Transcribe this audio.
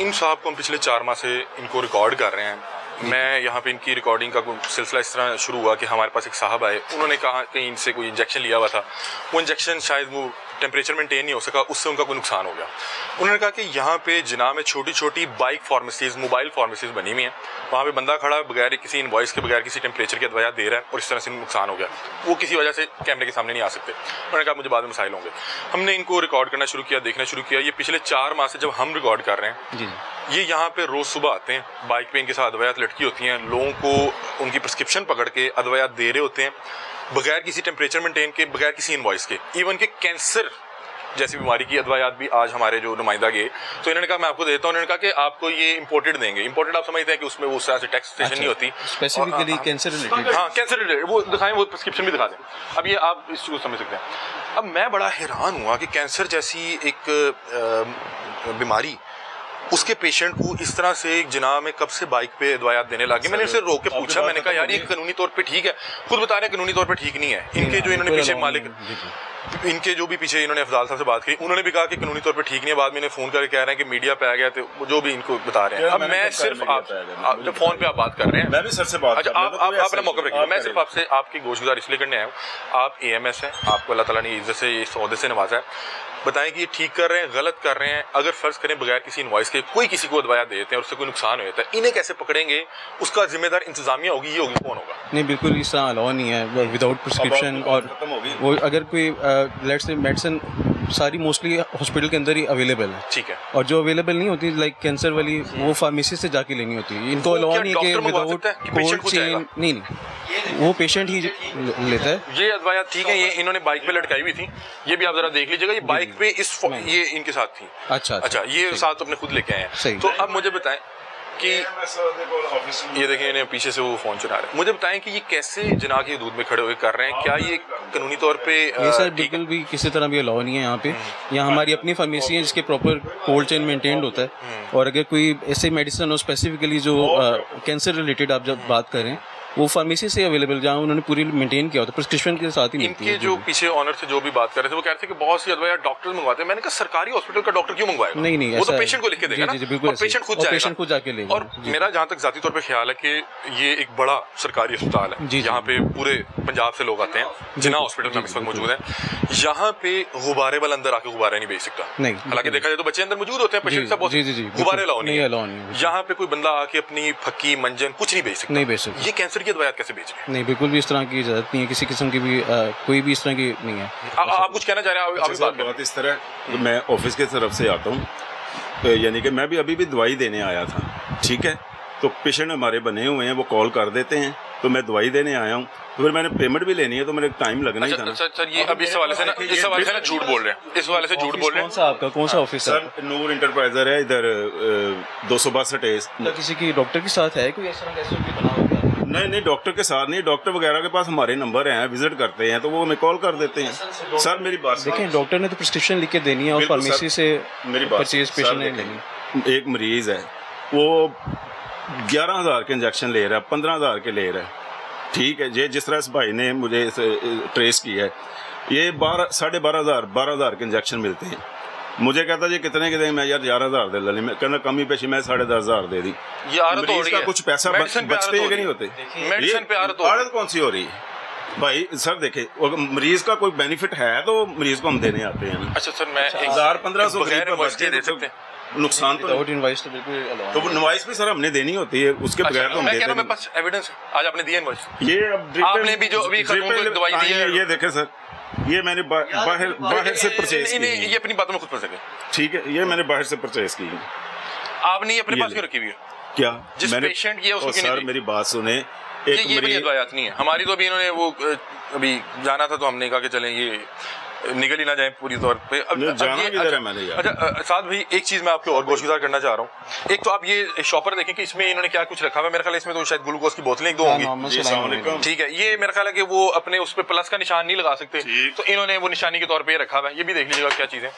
इन साहब को हम पिछले 4 माह से इनको रिकॉर्ड कर रहे हैं। मैं यहाँ पे इनकी रिकॉर्डिंग का सिलसिला इस तरह शुरू हुआ कि हमारे पास एक साहब आए, उन्होंने कहा कहीं इनसे कोई इंजेक्शन लिया हुआ था, वो इंजेक्शन शायद वो टेम्परेचर मेंटेन नहीं हो सका, उससे उनका कोई नुकसान हो गया। उन्होंने कहा कि यहाँ पे जिना में छोटी छोटी बाइक फार्मेसीज़, मोबाइल फार्मेसीज़ बनी हुई हैं, वहाँ पे बंदा खड़ा बगैर किसी इनवॉइस के, बगैर किसी टेम्परेचर के दवाइयाँ दे रहा है और इस तरह से नुकसान हो गया, वो किसी वजह से कैमरे के सामने नहीं आ सकते। उन्होंने कहा मुझे बाद में मसाइल होंगे। हमने इनको रिकॉर्ड करना शुरू किया, देखना शुरू किया। ये पिछले 4 माह से जब हम रिकॉर्ड कर रहे हैं जी, ये यहाँ पे रोज़ सुबह आते हैं, बाइक पे इनके साथ अद्वैयात लटकी होती हैं, लोगों को उनकी प्रिस्क्रिप्शन पकड़ के अद्वैयात दे रहे होते हैं बगैर किसी टेम्परेचर मेंटेन के, बगैर किसी इनवॉइस के। इवन के कैंसर जैसी बीमारी की अद्वैयात भी आज हमारे जो नुमाइंदा गए, तो इन्होंने कहा मैं आपको देता हूँ। इन्होंने कहा कि आपको ये इंपोर्टेड देंगे। इंपोर्टेड आप समझते हैं कि उसमें वो उस तरह से टैक्सेशन नहीं होती, स्पेसिफिकली कैंसर रिलेटेड। हाँ, कैंसर रिलेटेड वो दिखाएं, वो प्रिस्क्रिप्शन भी दिखा दें। अब ये आप इस चीज़ को समझ सकते हैं। अब मैं बड़ा हैरान हुआ कि कैंसर जैसी एक बीमारी, उसके पेशेंट को इस तरह से एक जना में कब से बाइक पे दवाइयात देने लगे। मैंने उनसे रोक के पूछा, मैंने कहा यार ये कानूनी तौर पे ठीक है? खुद बता रहे हैं कानूनी तौर पे ठीक नहीं है। इनके जो इन्होंने पीछे मालिक, इनके जो भी पीछे इन्होंने अफजाल साहब से बात की, उन्होंने भी कहा कि कानूनी तौर पे ठीक नहीं है। बाद में इन्हें फ़ोन करके कह रहे हैं कि मीडिया पे आ गया, तो जो भी इनको बता रहे हैं। अब मैं सिर्फ आप जब फ़ोन पे आप बात कर रहे हैं, मैं भी सर से बात, अच्छा आप अपना मौका रखिए। मैं सिर्फ आपसे आपकी गोशगुजार इसलिए करने आया हूँ। आप AMS हैं, आपको अल्लाह ताला ने इज्जत से इस ओहदे से नवाजा है। बताएं कि ये ठीक कर रहे हैं, गलत कर रहे हैं? अगर फर्ज करें बगैर किसी इनवॉइस के कोई किसी को दवाया देते हैं और उससे कोई नुकसान हो जाता है, इन्हें कैसे पकड़ेंगे? उसका जिम्मेदार इंतजामिया होगी, ये होगी, कौन होगा? नहीं, बिल्कुल इस तरह अलाउ नहीं है विदाउट प्रिस्क्रिप्शन। और वो अगर कोई लेट्स से मेडिसिन सारी मोस्टली हॉस्पिटल के अंदर ही अवेलेबल है, ठीक है, और जो अवेलेबल नहीं होती लाइक कैंसर वाली, वो फार्मेसी से जाके लेनी होती है। इनको अलाउ नहीं है कि विदाउट कोल्ड चेन, नहीं वो पेशेंट ही लेता है। ये अदवाया ठीक है, ये इन्होंने बाइक पे लटकाई हुई थी, ये भी आप जरा देख लीजिएगा। ये बाइक पे ये इनके साथ थी। अच्छा, ये साथ अपने खुद लेके आए हैं। तो अब मुझे बताएं कि ये देखें, इन्हें पीछे से वो फोन चला रहे हैं। मुझे बताएं कि ये कैसे जिना की हदूद में खड़े हुए कर रहे हैं? क्या ये कानूनी तौर पे? ये सर बिल्कुल भी किसी तरह भी अलाउ नहीं है यहाँ पे। यहाँ हमारी अपनी फार्मेसी है जिसके प्रॉपर कोल्ड चेन मेंटेन्ड होता है, और अगर कोई ऐसे मेडिसिन हो स्पेसिफिकली जो कैंसर रिलेटेड आप जब बात करें, वो फार्मेसी से अवेलेबल, जहाँ उन्होंने पूरी मेंटेन किया होता है, प्रिस्क्रिप्शन के साथ ही मिलती है। इनके जो पीछे ऑनर से जो भी बात कर रहे थे, वो कह रहे थे कि बहुत सी अदवाया डॉक्टर मंगवाते हैं। मैंने कहा सरकारी हॉस्पिटल का डॉक्टर क्यों मंगवाएगा? नहीं, वो तो पेशेंट को लिख के देगा ना, और पेशेंट खुद जाके लेगा। और मेरा जहाँ तक जाती तौर पे ख्याल है कि ये एक बड़ा सरकारी अस्पताल है, यहाँ पे पूरे पंजाब से लोग आते हैं, जिना हॉस्पिटल में इस वक्त मौजूद है। यहाँ पे गुब्बारे वाला अंदर आके गुब्बारे नहीं बेच सकता। हालांकि देखा जाए तो बच्चे अंदर मौजूद होते हैं, पेशेंट गुब्बारे अलाउ नहीं है। यहाँ पे कोई बंदा आके अपनी फक्की मंजन कुछ नहीं बेच सकता। ये कैंसर की दवाइयाँ कैसे बेच रहे हैं? नहीं, बिल्कुल भी इस तरह की इजाजत नहीं है, किसी किस्म की भी कोई भी इस तरह की नहीं है। आप कुछ कहना चाह रहे हैं? बात इस तरह, मैं ऑफिस की तरफ से आता हूँ, यानी कि मैं भी अभी भी दवाई देने आया था, ठीक है? तो पेशेंट हमारे बने हुए हैं, वो कॉल कर देते हैं, तो मैं दवाई देने आया हूँ, तो फिर मैंने पेमेंट भी लेनी है, तो मेरे टाइम लगना ही था ना। सर ये अब इस हवाले से ना झूठ बोल रहे हैं, इस हवाले से झूठ बोल रहे हैं। आपका कौन सा ऑफिस है? सर नूर इंटरप्राइजर है, इधर 262 किसी की डॉक्टर के साथ है कोई ऐसा कैसे बना होगा? नहीं, डॉक्टर के साथ नहीं, डॉक्टर वगैरह के पास हमारे नंबर हैं, विजिट करते हैं, तो वो हमें कॉल कर देते हैं। सर मेरी बात देखें, डॉक्टर ने तो प्रिस्क्रिप्शन लिख के देनी है और फार्मेसी से परचेज पेशेंट ने लेनी। एक मरीज है, वो 11,000 के इंजेक्शन ले रहा है, 15,000 के ले रहा है, ठीक है? ये जिस तरह इस भाई ने मुझे ट्रेस किया है, ये 12,500 के इंजेक्शन मिलते हैं। मुझे कहता जी कितने के दें? मैं यार 11,000 दे ली। मैं कहना कमी पेशी मैं 10,500 दे दी। मरीज का कुछ पैसा बचते हैं कि नहीं होते? मेडिसिन पे आदत कौन सी हो रही है भाई? सर देखे, मरीज का कोई बेनिफिट है तो मरीज को हम देने आते हैं ना। अच्छा सर, मैं 1,000-1,500 दे सकते हैं, नुकसान तो इनवॉइस तो बिल्कुल, तो इनवॉइस भी सर हमने देनी होती है, उसके बगैर तो हम देते नहीं। मेरे पास एविडेंस आज आपने दिया इनवॉइस। ये अब आपने भी जो अभी दवाई दी है, ये देखे सर, ये मैंने बाहर से परचेज की। ये अपनी बातों में खुद पड़ सके, ठीक है? ये मैंने बाहर से परचेज की। आपने ये अपने पास क्यों रखी हुई है? क्या जिस पेशेंट की है उसको? सर मेरी बात सुने, एक ये दवाइयात नहीं है हमारी, तो अभी इन्होंने वो अभी जाना था, तो हमने कहा कि चलें ये निकल ही ना जाए पूरी तौर पे। अब जाना किधर है मैंने यार? अच्छा साथ भाई, एक चीज मैं आपको और गोशगुजार करना चाह रहा हूँ। एक तो आप ये शॉपर देखें कि इसमें इन्होंने क्या कुछ रखा हुआ है। मेरे ख्याल इसमें तो शायद ग्लूकोज की बोतलें 1-2 होंगी, ठीक है? ये मेरा ख्याल है कि वो अपने उस पर प्लस का निशान नहीं लगा सकते, तो इन्होंने वो निशानी के तौर पर रखा हुआ है। ये भी देख लीजिएगा क्या चीज़ है।